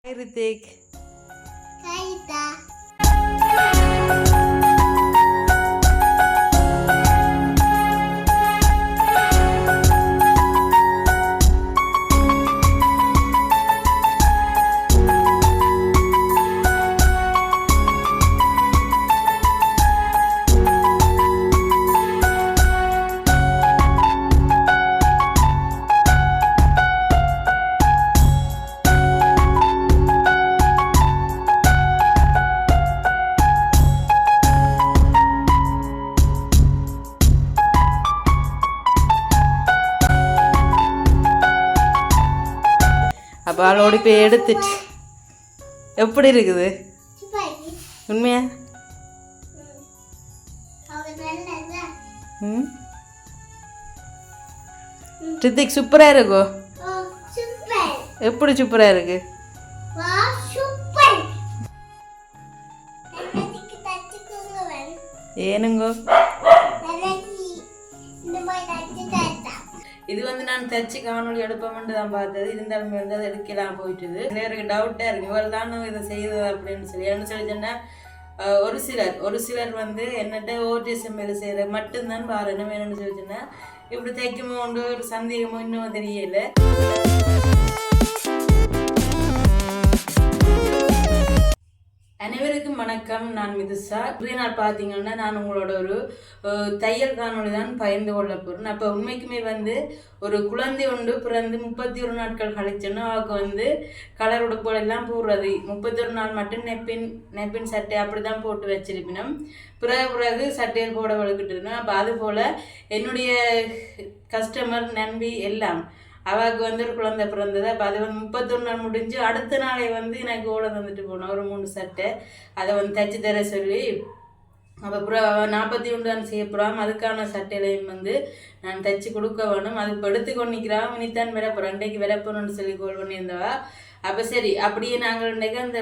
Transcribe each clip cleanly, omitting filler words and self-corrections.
Hi Ritik. Kaita. அப்போ ஆளோடி போய் எடுத்துட்டு எப்படி இருக்குது உண்மையா? ம் ரித்திக் சூப்பராக இருக்கோ? எப்படி சூப்பராக இருக்கு? ஏனுங்கோ இது வந்து நான் தச்சு காணொலி எடுப்போம்னு தான் பார்த்தது. இருந்தாலும் வந்து அது எடுக்கலாம் போயிட்டுது. எனக்கு டவுட்டாக இருக்குது இவள் தான் இதை செய்தது அப்படின்னு சொல்லி. என்ன சொல்லி சொன்னால் ஒரு சிலர் வந்து என்னட்ட ஓடிஎஸ்எம் மேலே செய்கிற மட்டும்தான் பாரு என்ன வேணும்னு சொல்லி சொன்னால் இப்படி தைக்குமோ உண்டு ஒரு சந்தேகமோ இன்னும் தெரியல. அனைவருக்கும் வணக்கம். நான் மிதுசா. இன்றைய நாள் பார்த்தீங்கன்னா நான் உங்களோட ஒரு தையல் காணொலி தான் பகிர்ந்து கொள்ள போகிறேன். அப்போ உண்மைக்குமே வந்து ஒரு குழந்தை ஒன்று பிறந்து 31 நாட்கள் கழிச்சுன்னா அவருக்கு வந்து கலர் உடுப்புகள் எல்லாம் போடுறது 31 நாள் மட்டும் நெப்பின் சட்டை அப்படி தான் போட்டு வச்சிருப்பினோம். பிறகு சட்டையில் போட வளர்க்கிட்டு இருந்தோம். அப்போ அதுபோல் என்னுடைய கஸ்டமர் நம்பி எல்லாம் அவளுக்கு வந்து ஒரு குழந்தை பிறந்தது. அப்போ அது வந்து 31 நாள் முடிஞ்சு அடுத்த நாளை வந்து எனக்கு ஓட தந்துட்டு போனோம் ஒரு 3 சட்டை. அதை வந்து தச்சு தர சொல்லி அப்போ அப்புறம் 41 தான் செய்யப்படுறோம். அதுக்கான சட்டையிலையும் வந்து நான் தைச்சி கொடுக்க வேணும். அது இப்போ எடுத்துக்கொண்டிக்கிறான் இனித்தான் விரப்போம் ரெண்டைக்கு விரப்பணும்னு சொல்லி கோல் பண்ணியிருந்தவா. அப்போ சரி அப்படியே நாங்கள் இன்றைக்கு அந்த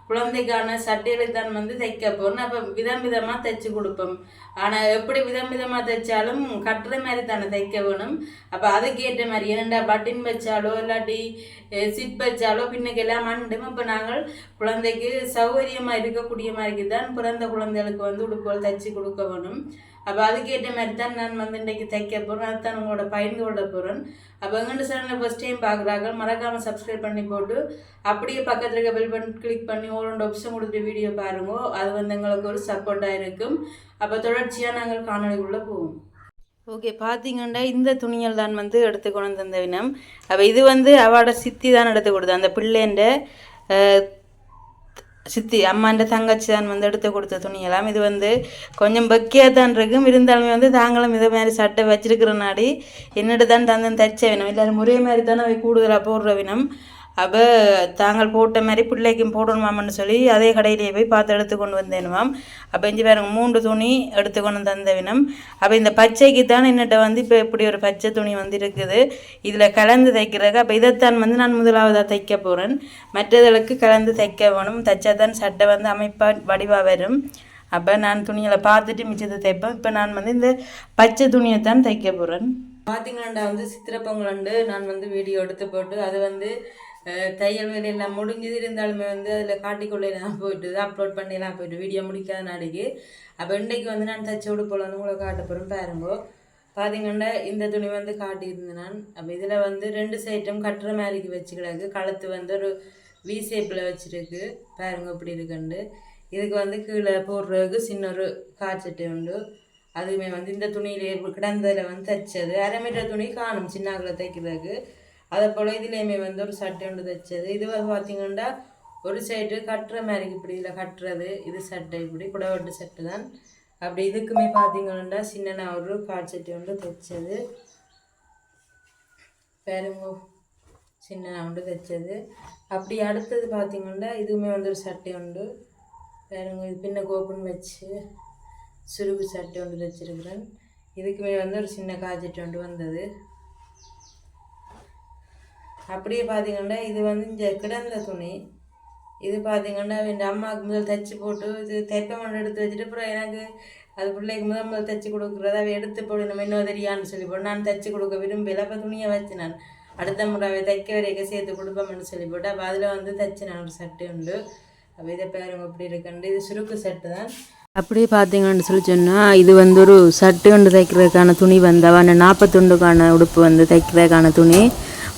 குழந்தைக்கான சட்டைகளை தான் வந்து தைக்க போகிறோம். அப்போ விதமாக தைச்சி கொடுப்போம். ஆனால் எப்படி விதமாக தைச்சாலும் கட்டுற மாதிரி தானே தைக்க வேணும். அப்போ அதுக்கேற்ற மாதிரி என்னெண்டா பட்டின் வச்சாலோ இல்லாட்டி சிப் வச்சாலோ பின்னுக்கு எல்லாம் மண்டும். இப்போ நாங்கள் குழந்தைக்கு சௌகரியமாக இருக்கக்கூடிய மாதிரி தான் பிறந்த குழந்தைகளுக்கு வந்து உடுப்புகள் தைச்சி கொடுக்க வேணும். அப்போ அதுக்கேற்ற மாதிரி தான் நான் வந்து இன்றைக்கு தைக்க போகிறேன். அதுதான் உங்களோட பகிர்ந்து கொள்ள போகிறேன். அப்போ எங்கள்கிட்ட சேனலை ஃபஸ்ட் டைம் பார்க்குறாங்க மறக்காமல் சப்ஸ்கிரைப் பண்ணி போட்டு அப்படியே பக்கத்தில் இருக்க பெல் பட்டன் கிளிக் பண்ணி ஓரோட ஆப்ஷன் கொடுத்துட்டு வீடியோ பாருங்க. அது வந்து எங்களுக்கு ஒரு சப்போர்ட்டாக இருக்கும். அப்போ தொடர்ச்சியாக நாங்கள் காணொலிக்குள்ளே போவோம். ஓகே, பார்த்தீங்கன்னா இந்த துணிகள் தான் வந்து எடுத்து கொண்டு வந்த வினம். அப்போ இது வந்து அவளோட சித்தி தான் எடுத்து கொடுத்தா. அந்த பிள்ளைன்ற சித்தி அம்மாண்ட தங்கச்சி தான் வந்து எடுத்து கொடுத்த துணியெல்லாம். இது வந்து கொஞ்சம் பக்கியாக தான் இருக்கும். இருந்தாலுமே வந்து தாங்களும் இதை மாதிரி சட்டை வச்சிருக்கிறனாடி என்னட்டு தான் தந்தன் தைச்ச வினம். எல்லோரும் ஒரே மாதிரி தானே அவை கூடுதலாக போடுற வினம். அப்போ தாங்கள் போட்ட மாதிரி பிள்ளைக்கும் போடணுமாம்னு சொல்லி அதே கடையிலேயே போய் பார்த்து எடுத்து கொண்டு வந்தேனுமாம். அப்போ இஞ்சி பாருங்க 3 துணி எடுத்து கொண்டு தந்த வினம். அப்போ இந்த பச்சைக்கு தான் என்னட்ட வந்து இப்போ இப்படி ஒரு பச்சை துணி வந்து இருக்குது. இதில் கலந்து தைக்கிறதுக்கு அப்போ இதைத்தான் வந்து நான் முதலாவதாக தைக்க போகிறேன். மற்றதற்கு கலந்து தைக்க வேணும். தைச்சா தான் சட்டை வந்து அமைப்பாக வடிவாக வரும். அப்போ நான் துணிகளை பார்த்துட்டு மிச்சத்தை தைப்பேன். இப்போ நான் வந்து இந்த பச்சை துணியை தான் தைக்க போகிறேன். பார்த்தீங்களாண்டா வந்து சித்திரை பொங்கலண்டு நான் வந்து வீடியோ எடுத்து போட்டு அது வந்து தையல் வேலையெல்லாம் முடிஞ்சது. இருந்தாலுமே வந்து அதில் காட்டிக்கொள்ளலாம் போயிட்டு அப்லோட் பண்ணிலாம் போயிட்டு வீடியோ முடிக்காத நாளைக்கு. அப்போ இன்றைக்கு வந்து நான் தைச்சி விடுப்போலன்னு உங்களை காட்ட போகிறேன். பாருங்கோ பார்த்தீங்கன்னா இந்த துணி வந்து காட்டியிருந்தேன் நான். அப்போ இதில் வந்து 2 சைட்டும் கட்டுற மாதிரிக்கு வச்சுக்கிடாது. கழுத்து வந்து ஒரு வி ஷேப்பில் வச்சுருக்கு. பாருங்க இப்படி இருக்குண்டு. இதுக்கு வந்து கீழே போடுறதுக்கு சின்ன ஒரு காய்ச்சட்டை உண்டு. அதுவுமே வந்து இந்த துணியிலே கிடந்ததில் வந்து தைச்சது. 1/2 மீட்டர் துணி காணும் சின்னாக்கில் தைக்கிறதுக்கு. அதை போல் இதுலேயுமே வந்து ஒரு சட்டை ஒன்று தைச்சது. இது வந்து பார்த்திங்கன்னா ஒரு சைடு கட்டுற மாதிரி இப்படி இதில் கட்டுறது. இது சட்டை இப்படி குடவட்டு சட்டை தான். அப்படி இதுக்குமே பார்த்திங்கன்னா சின்ன ஒரு காய்ச்சட்டை ஒன்று தைச்சது. பேருங்கோ சின்ன ஒன்று தைச்சது. அப்படி அடுத்தது பார்த்திங்கன்னா இதுவுமே வந்து ஒரு சட்டை உண்டு. பேருங்க இது பின்ன கோப்புன்னு வச்சு சுருகு சட்டை ஒன்று தைச்சிருக்கிறேன். இதுக்குமே வந்து ஒரு சின்ன காய்ச்சட்டை ஒன்று வந்தது. அப்படியே பார்த்திங்கன்னா இது வந்து இந்த கிடந்த துணி. இது பார்த்திங்கன்னா என் அம்மாவுக்கு முதல் தைச்சி போட்டு இது தைப்பமன் எடுத்து வச்சுட்டு அப்புறம் எனக்கு அது பிள்ளைக்கு முதல் தைச்சி கொடுக்குறத அவ எடுத்து போடு நம்ம இன்னும் தெரியான்னு சொல்லி போட்டு நான் தைச்சி கொடுக்க விரும்பல. அப்போ துணியை வச்சு நான் அடுத்த முறை தைக்க வரைக்கும் சேர்த்து கொடுப்போம்னு சொல்லி போட்டு அப்போ அதில் வந்து தைச்சு நான் ஒரு சட்டை உண்டு. அப்போ இதை பேருங்க எப்படி இருக்குண்டு இது சுருக்கு சட்டை தான். அப்படியே பார்த்தீங்கன்னு சொல்லி சொன்னால் இது வந்து ஒரு சட்டை ஒன்று தைக்கிறதுக்கான துணி வந்து அவன் 40 உடுப்பு வந்து தைக்கிறதுக்கான துணி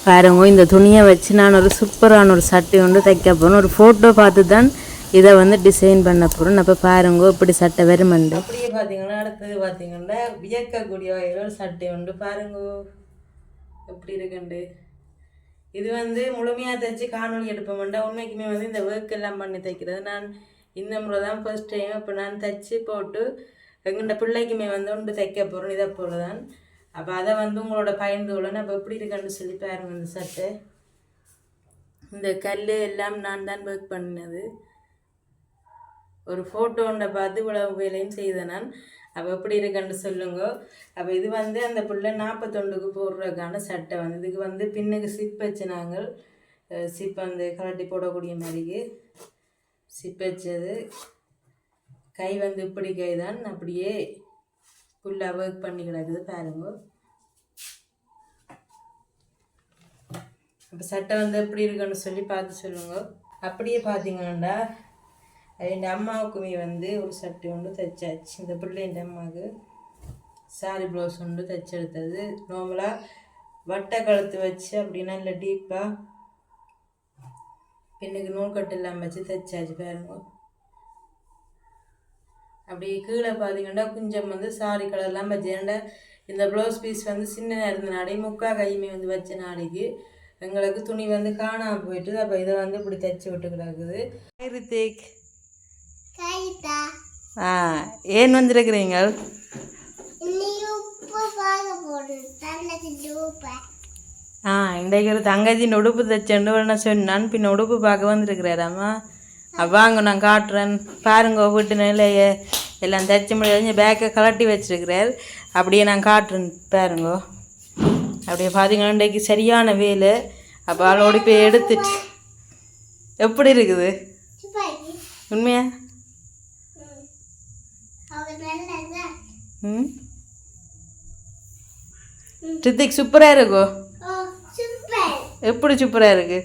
பாருங்க. இந்த துணியை வச்சு நான் ஒரு சூப்பரான ஒரு சட்டை ஒன்று தைக்க போகிறேன். ஒரு ஃபோட்டோ பார்த்து தான் இதை வந்து டிசைன் பண்ண போகிறோம். அப்போ பாருங்க இப்படி சட்டை வருமண்டு. அப்படியே பார்த்தீங்கன்னா அடுத்தது பார்த்தீங்கன்னா வியக்கக்கூடிய ஒரு சட்டை உண்டு பாருங்க எப்படி இருக்குண்டு. இது வந்து முழுமையாக தைச்சி காணொலி எடுப்போம்ண்டா உண்மைக்குமே வந்து இந்த ஒர்க் எல்லாம் பண்ணி தைக்கிறது நான் இந்த முறை தான் ஃபர்ஸ்ட் டைம். இப்போ நான் தைச்சி போட்டு எங்கள்ட பிள்ளைக்குமே வந்து ஒன்று தைக்க போகிறோம் இதை போல தான். அப்போ அதை வந்து உங்களோட பயந்து கொள்ளணும். அப்போ எப்படி இருக்குன்னு சொல்லி பாருங்க. இந்த சட்டை இந்த கல் எல்லாம் நான் தான் ஒர்க் பண்ணினது. ஒரு ஃபோட்டோ ஒன்றை பார்த்து இவ்வளவு வேலையும் செய்தேன் நான். அப்போ எப்படி இருக்குன்னு சொல்லுங்க. அப்போ இது வந்து அந்த பிள்ளை 41க்கு போடுறதுக்கான சட்டை வந்து இதுக்கு வந்து பின்னுக்கு சிப் வச்சு நாங்கள் சிப் வந்து கலட்டி போடக்கூடிய மாதிரிக்கு சிப் வச்சது. கை வந்து இப்படி கை தான் அப்படியே ஃபுல்லாக ஒர்க் பண்ணி கிடக்குது பாருங்க. அப்போ சட்டை வந்து எப்படி இருக்குன்னு சொல்லி பார்த்து சொல்லுங்க. அப்படியே பார்த்தீங்கன்னா என் அம்மாவுக்குமே வந்து ஒரு சட்டை ஒன்று தைச்சாச்சு. இந்த பிள்ளை என் அம்மாவுக்கு சாரி ப்ளவுஸ் ஒன்று தைச்செடுத்தது. நார்மலாக வட்டை கழுத்து வச்சு அப்படின்னா இல்லை டீப்பாக பின்னுக்கு நூல்கட்டு எல்லாம் வச்சு தைச்சாச்சு பாருங்க. அப்படி கீழே பார்த்தீங்கன்னா கொஞ்சம் வந்து சாரி கலர்லாம் வச்சு. ஏன்னா இந்த ப்ளவுஸ் பீஸ் வந்து சின்ன இருந்த நாளைக்கு முக்கா கையுமே வந்து வச்ச நாளைக்கு எங்களுக்கு துணி வந்து காணாமல் போயிட்டு அப்போ இதை வந்து இப்படி தைச்சி விட்டு கிடக்குது. ரித்திக் ஏன் வந்துருக்குறீங்க? இன்றைக்கு ஒரு தங்கச்சின் உடுப்பு தைச்சேன்னு நான் சொன்னான். பின்ன உடுப்பு பார்க்க வந்துருக்குறாராம்மா. வாங்க நான் காட்டுறேன் பாருங்க. வீட்டு நிலையை எல்லாம் தைச்ச முடியாது பேக்கை கலட்டி வச்சிருக்கிறார். அப்படியே நான் காட்டுறேன் பாருங்க. அப்படியே பார்த்தீங்கன்னா இன்றைக்கு சரியான வேலை. அப்போ அவளோட போய் எடுத்துட்டு எப்படி இருக்குது உண்மையா? ரித்திக் சூப்பராக இருக்கோ? எப்படி சூப்பராக இருக்கு?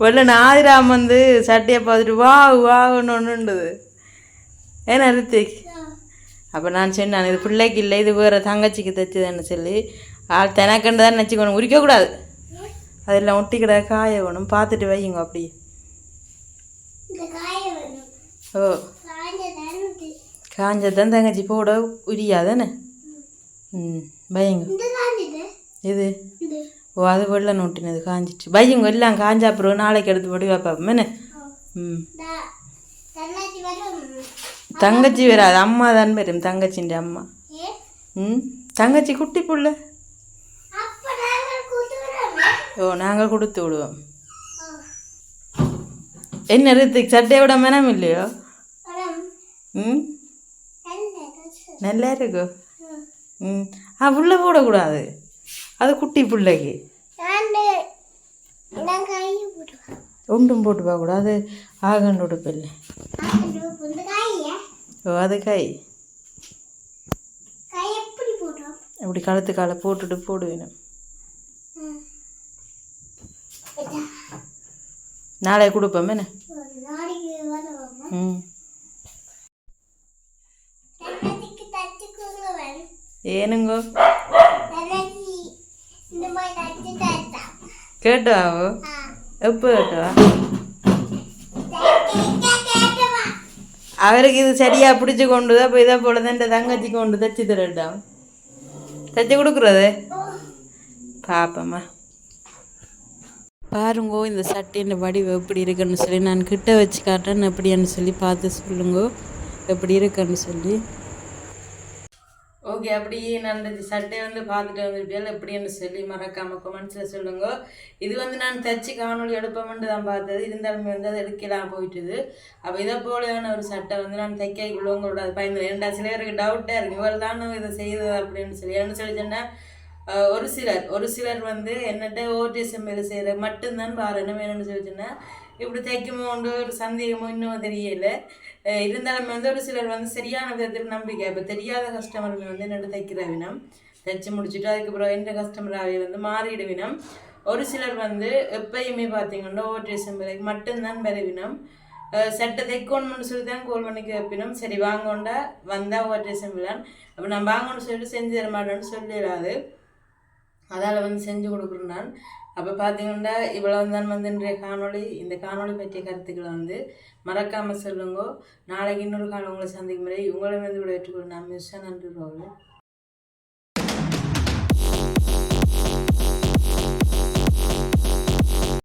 வெள்ள நாதிராம் வந்து சட்டையை பார்த்துட்டு வான்னு ஒன்றுண்டுது. ஏன்னா ரித்திக் அப்போ நான் சொன்னேன் இது பிள்ளைக்கு இல்லை இது வேறு தங்கச்சிக்கு தைச்சதுன்னு சொல்லி ஆள் தெனக்கண்டு தான் நினச்சிக்கணும். உரிக்கக்கூடாது அதெல்லாம் ஒட்டி கிடாது காய வேணும். பார்த்துட்டு வையுங்க அப்படி. ஓ காஞ்சதான் தங்கச்சி போட உரியாதானே? பயங்க இது ஓ அது வெள்ளை நோட்டினது காஞ்சிட்டு பயங்க எல்லாம் காஞ்சா அப்புறம் நாளைக்கு எடுத்து போட்டு வைப்பாப்பேன்னு. தங்கச்சி வராது அம்மா தான் வரும். தங்கச்சின்ற அம்மா. தங்கச்சி குட்டி புள்ள. ஓ நாங்கள் கொடுத்து விடுவோம். என்ன ரித்திக் சட்டையை விட மனம் இல்லையோ? நல்லா இருக்கோ? உள்ள போடக்கூடாது அது குட்டி பிள்ளைக்கு. ஒன்றும் போட்டு போகக்கூடாது ஆகண்டு உடுப்பில்லை. ஓ அது கை அப்படி கழுத்து காலை போட்டுட்டு போடுவேணும். நாளை கொடுப்போம் என்ன? ஏனுங்கோ கேட்டாவோ? எப்போ கேட்டவா? அவருக்கு இது சரியாக பிடிச்சி கொண்டு தான் இப்போ இதை போல தான் இந்த தங்கச்சி கொண்டு தைச்சி தரட்டான். தைச்சி கொடுக்குறது பாப்பம்மா. பாருங்கோ இந்த சட்டையின் வடிவு எப்படி இருக்குன்னு சொல்லி நான் கிட்ட வச்சு காட்டுறேன். எப்படின்னு சொல்லி பார்த்து சொல்லுங்கோ எப்படி இருக்குன்னு சொல்லி. ஓகே அப்படியே நான் இந்த சட்டையை வந்து பார்த்துட்டு வந்துருப்பேன் எப்படின்னு சொல்லி மறக்காமல் கமெண்ட்ஸில் சொல்லுங்க. இது வந்து நான் தைச்சி காணொலி எடுப்போம்னு தான் பார்த்தது. இருந்தாலுமே வந்து அது எடுக்கலாம் போயிட்டுது. அப்போ இதை போலையான ஒரு சட்டை வந்து நான் தைக்க உள்ளவங்களோட அது பயந்து ஏன்டா சில பேருக்கு டவுட்டாக இருக்குது இவள் தான் இதை செய்தது அப்படின்னு சொல்லி. என்ன சொல்லி சொன்னால் ஒரு சிலர் வந்து என்னட்ட ஓடிஎஸ்எம் வேலை செய்கிற மட்டும்தான் பாரு என்ன வேணும்னு சொல்லி சொன்னால் இப்படி தைக்குமோ ஒரு சந்தேகமோ இன்னும் தெரியல. இருந்தாலும் வந்து ஒரு சிலர் வந்து சரியான விதத்தில் நம்பிக்கை இப்போ தெரியாத கஸ்டமர்கள் வந்து என்னோட தைக்கிற வினம் தைச்சி முடிச்சுட்டு அதுக்கப்புறம் எந்த கஸ்டமராகவே வந்து மாறிடுவினம். ஒரு சிலர் வந்து எப்பயுமே பார்த்தீங்கன்னா ஓவர் டிசம்பருக்கு மட்டும்தான் பெறுவினம். சட்டை தைக்கணும்னு சொல்லி தான் கோல் பண்ணி கேட்பினோம். சரி வாங்கோண்டா வந்தால் ஓவர் டிசம்பர் அப்போ நான் வாங்கணும்னு சொல்லிட்டு செஞ்சு தர மாட்டேன்னு சொல்லிடாது. அதால் வந்து செஞ்சு கொடுக்குறேன் நான். அப்போ பார்த்தீங்கன்னா இவ்வளோ தான் வந்து இன்றைய காணொளி. இந்த காணொளி பற்றிய கருத்துக்களை வந்து மறக்காமல் சொல்லுங்க. நாளைக்கு இன்னொரு காலம் உங்களை சந்திக்கும் முறை உங்களை வந்து விட ஏற்றுக்கொள்ள நான் மிஸ்ஸாக நன்றி ரோல்.